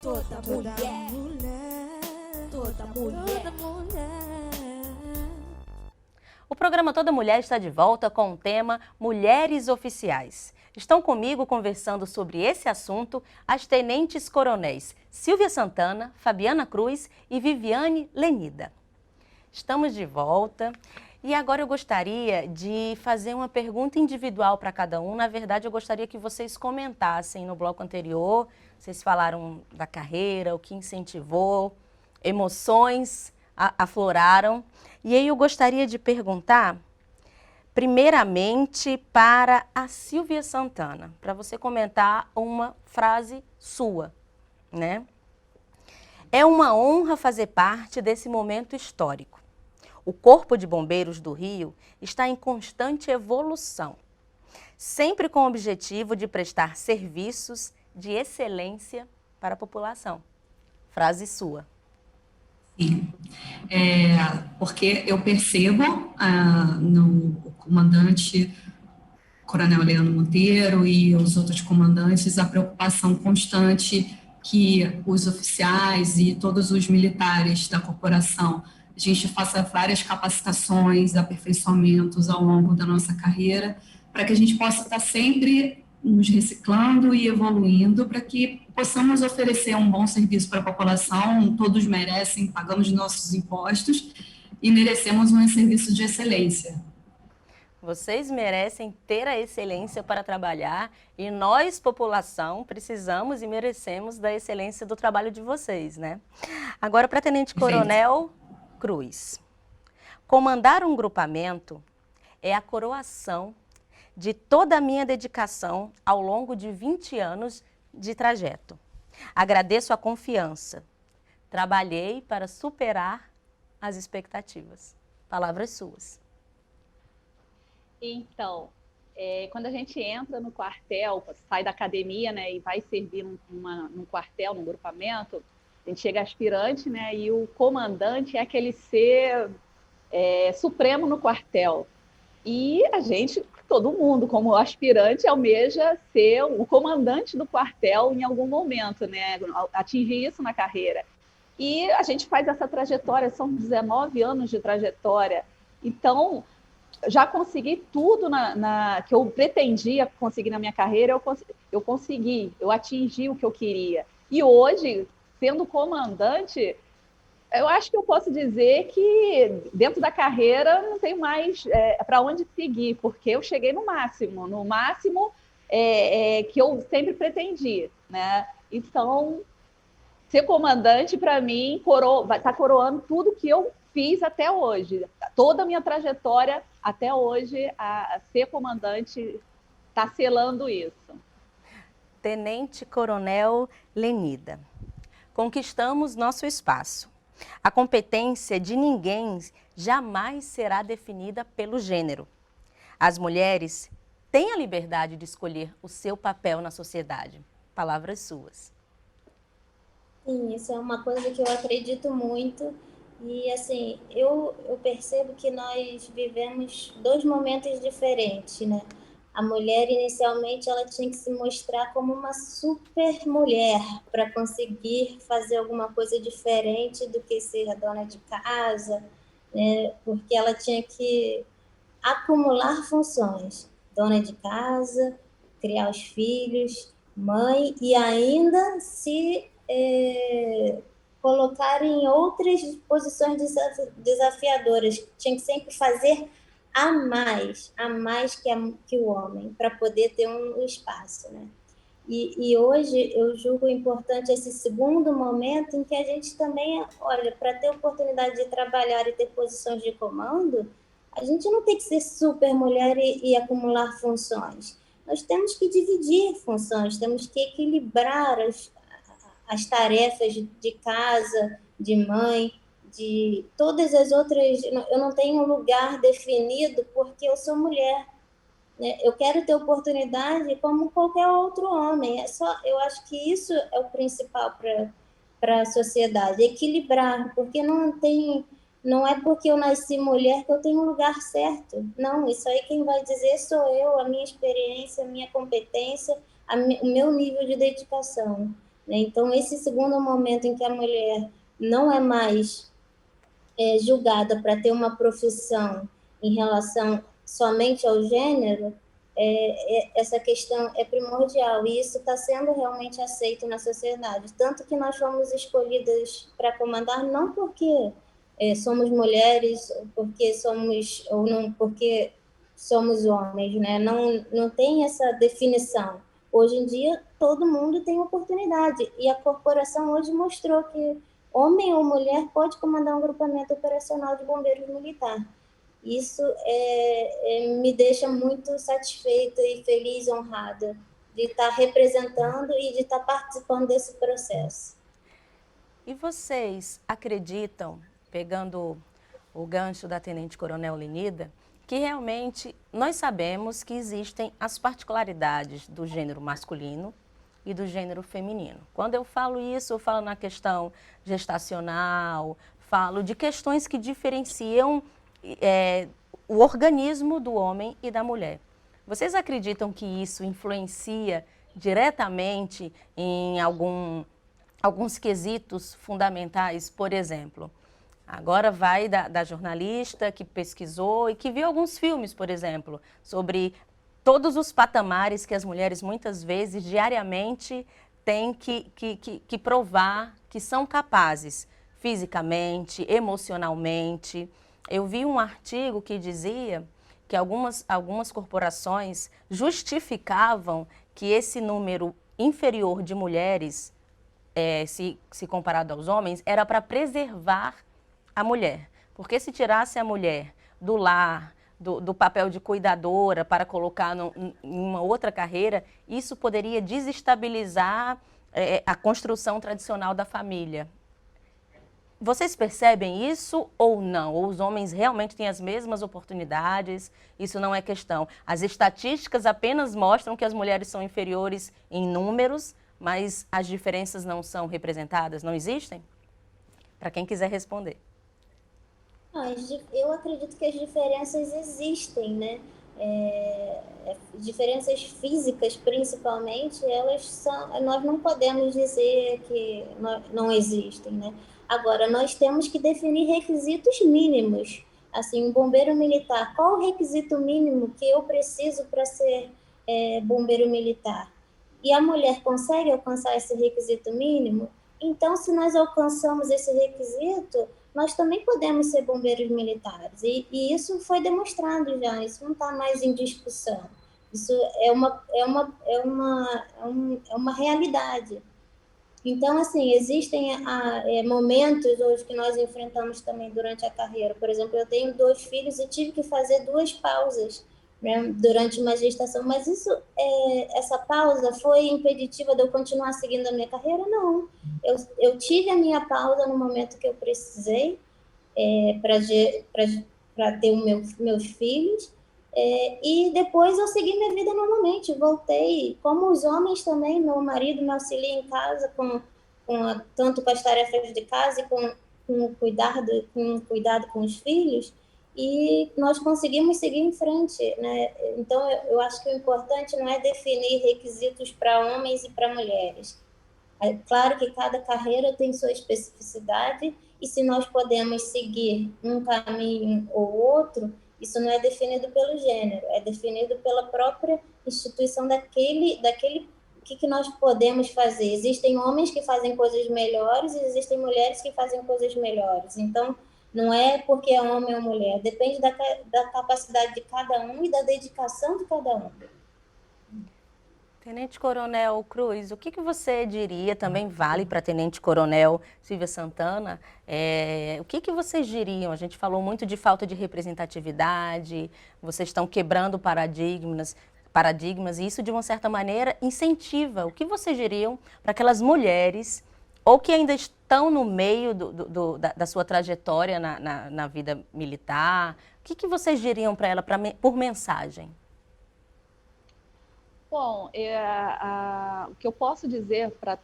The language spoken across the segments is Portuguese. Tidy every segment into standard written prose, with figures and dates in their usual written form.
Toda mulher, toda mulher. O programa Toda Mulher está de volta com o tema Mulheres Oficiais. Estão comigo conversando sobre esse assunto as tenentes coronéis Silvia Santana, Fabiana Cruz e Viviane Lenida. Estamos de volta e agora eu gostaria de fazer uma pergunta individual para cada um. Na verdade, eu gostaria que vocês comentassem no bloco anterior. Vocês falaram da carreira, o que incentivou, emoções afloraram. E aí eu gostaria de perguntar, primeiramente, para a Silvia Santana, para você comentar uma frase sua, né? É uma honra fazer parte desse momento histórico. O Corpo de Bombeiros do Rio está em constante evolução, sempre com o objetivo de prestar serviços de excelência para a população. Frase sua. Sim, porque eu percebo no comandante Coronel Leandro Monteiro e os outros comandantes a preocupação constante que os oficiais e todos os militares da corporação, a gente faça várias capacitações, aperfeiçoamentos ao longo da nossa carreira, para que a gente possa estar sempre nos reciclando e evoluindo para que possamos oferecer um bom serviço para a população. Todos merecem, pagamos nossos impostos e merecemos um serviço de excelência. Vocês merecem ter a excelência para trabalhar e nós, população, precisamos e merecemos da excelência do trabalho de vocês, né? Agora, para Tenente Coronel Cruz, comandar um grupamento é a coroação de toda a minha dedicação ao longo de 20 anos de trajeto. Agradeço a confiança. Trabalhei para superar as expectativas. Palavras suas. Então, quando a gente entra no quartel, sai da academia, né, e vai servir num quartel, num grupamento, a gente chega aspirante, né, e o comandante é aquele ser supremo no quartel. E a gente, todo mundo, como aspirante, almeja ser o comandante do quartel em algum momento, né? Atingir isso na carreira. E a gente faz essa trajetória, são 19 anos de trajetória. Então, já consegui tudo que eu pretendia conseguir na minha carreira, eu consegui, eu atingi o que eu queria. E hoje, sendo comandante, eu acho que eu posso dizer que dentro da carreira não tenho mais para onde seguir, porque eu cheguei no máximo que eu sempre pretendi, né? Então, ser comandante, para mim, vai estar coroando tudo que eu fiz até hoje. Toda a minha trajetória até hoje, a ser comandante está selando isso. Tenente Coronel Lenida, conquistamos nosso espaço. A competência de ninguém jamais será definida pelo gênero. As mulheres têm a liberdade de escolher o seu papel na sociedade. Palavras suas. Sim, isso é uma coisa que eu acredito muito. E, assim, eu percebo que nós vivemos dois momentos diferentes, né? A mulher, inicialmente, ela tinha que se mostrar como uma super mulher para conseguir fazer alguma coisa diferente do que ser a dona de casa, né? Porque ela tinha que acumular funções. Dona de casa, criar os filhos, mãe e ainda se colocar em outras posições desafiadoras. Tinha que sempre fazer a mais que o homem, para poder ter um espaço, né? E hoje eu julgo importante esse segundo momento em que a gente também, olha, para ter oportunidade de trabalhar e ter posições de comando, a gente não tem que ser super mulher e acumular funções. Nós temos que dividir funções, temos que equilibrar as tarefas de casa, de mãe, de todas as outras. Eu não tenho um lugar definido porque eu sou mulher, né? Eu quero ter oportunidade como qualquer outro homem. Eu acho que isso é o principal para a sociedade, equilibrar, porque não é porque eu nasci mulher que eu tenho um lugar certo. Não, isso aí quem vai dizer sou eu, a minha experiência, a minha competência, o meu nível de dedicação. né? Então, esse segundo momento em que a mulher não é mais julgada para ter uma profissão em relação somente ao gênero, essa questão é primordial, e isso está sendo realmente aceito na sociedade. Tanto que nós fomos escolhidas para comandar não porque somos mulheres, porque somos, ou não porque somos homens, né? Não tem essa definição. Hoje em dia, todo mundo tem oportunidade, e a corporação hoje mostrou que homem ou mulher pode comandar um grupamento operacional de bombeiros militar. Isso me deixa muito satisfeita e feliz, honrada de estar representando e de estar participando desse processo. E vocês acreditam, pegando o gancho da Tenente Coronel Lenida, que realmente nós sabemos que existem as particularidades do gênero masculino e do gênero feminino? Quando eu falo isso, eu falo na questão gestacional, falo de questões que diferenciam o organismo do homem e da mulher. Vocês acreditam que isso influencia diretamente em alguns quesitos fundamentais? Por exemplo, agora vai da jornalista que pesquisou e que viu alguns filmes, por exemplo, sobre todos os patamares que as mulheres muitas vezes, diariamente, têm que provar que são capazes, fisicamente, emocionalmente. Eu vi um artigo que dizia que algumas corporações justificavam que esse número inferior de mulheres, se comparado aos homens, era para preservar a mulher. Porque se tirasse a mulher do lar, do papel de cuidadora para colocar em uma outra carreira, isso poderia desestabilizar a construção tradicional da família. Vocês percebem isso ou não? Ou os homens realmente têm as mesmas oportunidades? Isso não é questão. As estatísticas apenas mostram que as mulheres são inferiores em números, mas as diferenças não são representadas, não existem? Para quem quiser responder. Eu acredito que as diferenças existem, né? Diferenças físicas, principalmente, nós não podemos dizer que não existem, né? Agora, nós temos que definir requisitos mínimos. Assim, um bombeiro militar, qual o requisito mínimo que eu preciso para ser bombeiro militar? E a mulher consegue alcançar esse requisito mínimo? Então, se nós alcançamos esse requisito, nós também podemos ser bombeiros militares. E isso foi demonstrado já, isso não está mais em discussão. Isso é uma realidade. Então, assim, existem momentos hoje que nós enfrentamos também durante a carreira. Por exemplo, eu tenho 2 filhos e tive que fazer 2 pausas, né, durante uma gestação. Mas essa pausa foi impeditiva de eu continuar seguindo a minha carreira? Não. Eu tive a minha pausa no momento que eu precisei para ter meus filhos. E depois eu segui minha vida normalmente, voltei, como os homens também, meu marido me auxilia em casa, tanto com as tarefas de casa e com o cuidado com os filhos, e nós conseguimos seguir em frente, né? Então, eu acho que o importante não é definir requisitos para homens e para mulheres. É claro que cada carreira tem sua especificidade, e se nós podemos seguir um caminho ou outro, isso não é definido pelo gênero, é definido pela própria instituição daquele que nós podemos fazer. Existem homens que fazem coisas melhores e existem mulheres que fazem coisas melhores. Então, não é porque é homem ou mulher, depende da capacidade de cada um e da dedicação de cada um. Tenente Coronel Cruz, o que você diria, também vale para Tenente Coronel Silvia Santana, o que vocês diriam? A gente falou muito de falta de representatividade, vocês estão quebrando paradigmas, e isso de uma certa maneira incentiva. O que vocês diriam para aquelas mulheres, ou que ainda estão no meio da sua trajetória na vida militar, o que vocês diriam para ela por mensagem? Bom, o que eu posso dizer para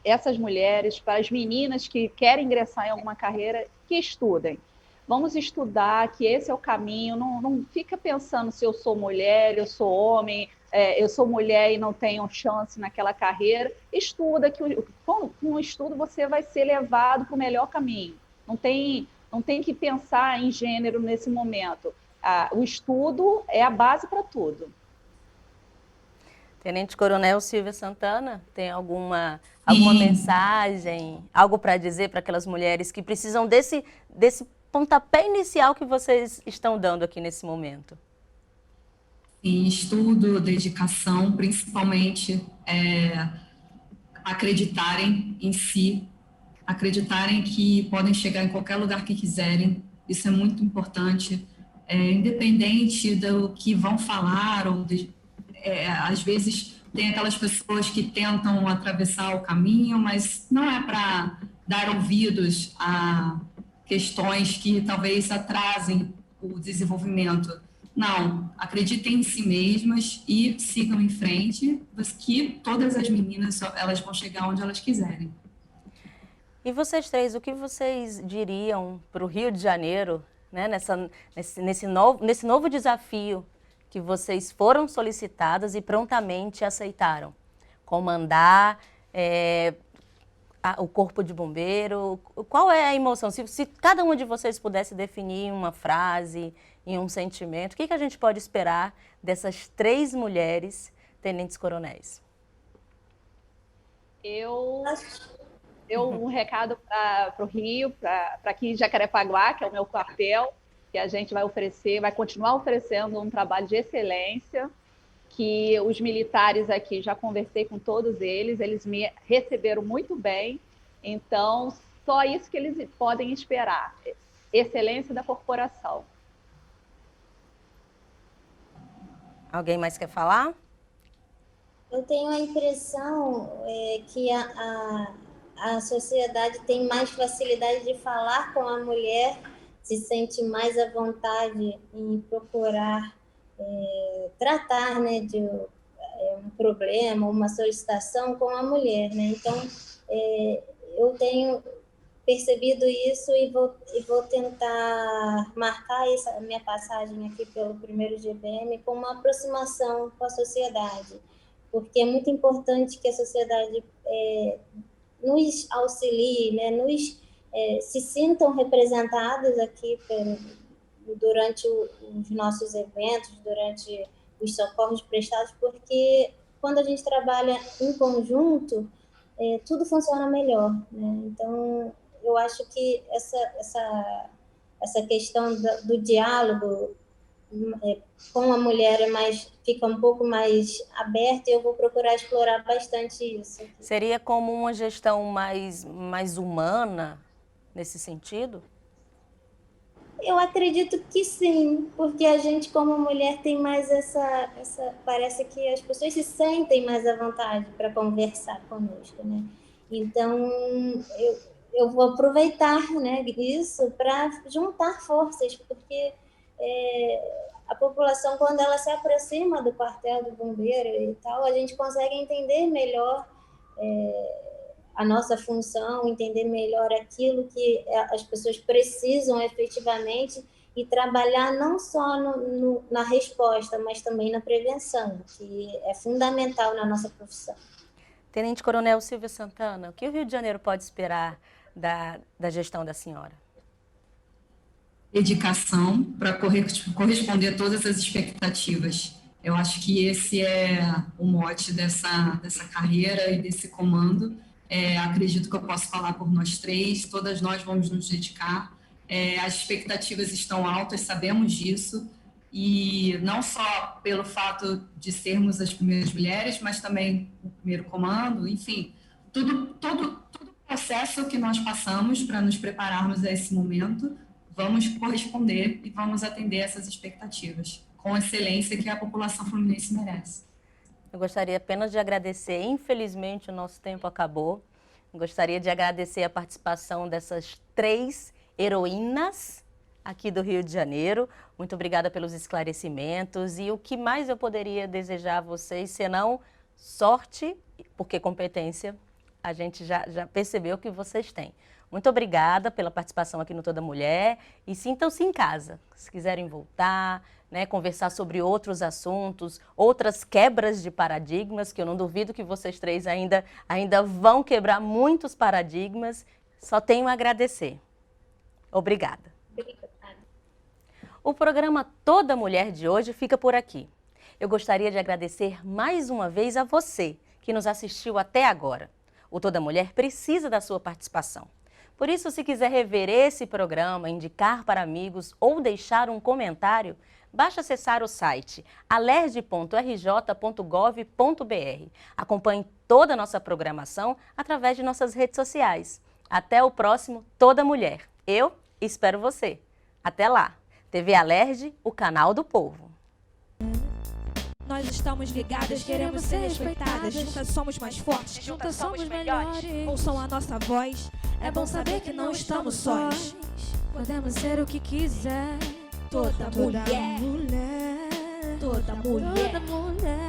essas mulheres, para as meninas que querem ingressar em alguma carreira, que estudem. Vamos estudar, que esse é o caminho. Não fica pensando se eu sou mulher, eu sou homem. eu sou mulher e não tenho chance naquela carreira. Estuda, que com o estudo você vai ser levado para o melhor caminho. Não tem que pensar em gênero nesse momento. O estudo é a base para tudo. Tenente Coronel Silvia Santana, tem alguma mensagem, algo para dizer para aquelas mulheres que precisam desse pontapé inicial que vocês estão dando aqui nesse momento? Sim, estudo, dedicação, principalmente acreditarem em si, acreditarem que podem chegar em qualquer lugar que quiserem. Isso é muito importante, independente do que vão falar, ou às vezes tem aquelas pessoas que tentam atravessar o caminho, mas não é para dar ouvidos a questões que talvez atrasem o desenvolvimento. Não, acreditem em si mesmas e sigam em frente, que todas as meninas elas vão chegar onde elas quiserem. E vocês três, o que vocês diriam para o Rio de Janeiro, né, nesse novo desafio que vocês foram solicitadas e prontamente aceitaram? Comandar o Corpo de Bombeiro. Qual é a emoção? Se cada uma de vocês pudesse definir em uma frase, em um sentimento, o que a gente pode esperar dessas 3 mulheres tenentes coronéis? Um recado para o Rio, para aqui em Jacarepaguá, que é o meu quartel, que a gente vai continuar oferecendo um trabalho de excelência, que os militares aqui, já conversei com todos eles me receberam muito bem, então só isso que eles podem esperar, excelência da corporação. Alguém mais quer falar? Eu tenho a impressão que a sociedade tem mais facilidade de falar com a mulher, se sente mais à vontade em procurar tratar, né, de um problema, uma solicitação com a mulher, né? Então, eu tenho percebido isso e vou tentar marcar essa minha passagem aqui pelo 1º GBM com uma aproximação com a sociedade, porque é muito importante que a sociedade nos auxilie, né, se sintam representados aqui durante os nossos eventos, durante os socorros prestados, porque quando a gente trabalha em conjunto, tudo funciona melhor, né? Então, eu acho que essa questão do diálogo com a mulher fica um pouco mais aberta, e eu vou procurar explorar bastante isso. Seria como uma gestão mais humana nesse sentido? Eu acredito que sim, porque a gente como mulher tem mais parece que as pessoas se sentem mais à vontade para conversar conosco, né? Então, eu vou aproveitar, né, isso para juntar forças, porque a população, quando ela se aproxima do quartel do bombeiro e tal, a gente consegue entender melhor a nossa função, entender melhor aquilo que as pessoas precisam efetivamente e trabalhar não só na resposta, mas também na prevenção, que é fundamental na nossa profissão. Tenente Coronel Silvia Santana, o que o Rio de Janeiro pode esperar da gestão da senhora? Dedicação para corresponder a todas as expectativas. Eu acho que esse é o mote dessa carreira e desse comando. Acredito que eu posso falar por nós 3, todas nós vamos nos dedicar. As expectativas estão altas, sabemos disso, e não só pelo fato de sermos as primeiras mulheres, mas também o primeiro comando, enfim, todo o processo que nós passamos para nos prepararmos a esse momento, vamos corresponder e vamos atender essas expectativas com a excelência que a população fluminense merece. Eu gostaria apenas de agradecer, infelizmente o nosso tempo acabou, gostaria de agradecer a participação dessas 3 heroínas aqui do Rio de Janeiro. Muito obrigada pelos esclarecimentos, e o que mais eu poderia desejar a vocês, senão sorte, porque competência a gente já percebeu que vocês têm. Muito obrigada pela participação aqui no Toda Mulher e sintam-se em casa. Se quiserem voltar, né, conversar sobre outros assuntos, outras quebras de paradigmas, que eu não duvido que vocês três ainda vão quebrar muitos paradigmas, só tenho a agradecer. Obrigada. O programa Toda Mulher de hoje fica por aqui. Eu gostaria de agradecer mais uma vez a você que nos assistiu até agora. O Toda Mulher precisa da sua participação. Por isso, se quiser rever esse programa, indicar para amigos ou deixar um comentário, basta acessar o site alerj.rj.gov.br. Acompanhe toda a nossa programação através de nossas redes sociais. Até o próximo Toda Mulher. Eu espero você. Até lá. TV Alerj, o canal do povo. Nós estamos ligadas, queremos ser respeitadas. Juntas somos mais fortes, juntas somos melhores. Ouçam a nossa voz, é bom saber que não estamos sós. Podemos ser o que quiser. Toda mulher, toda mulher.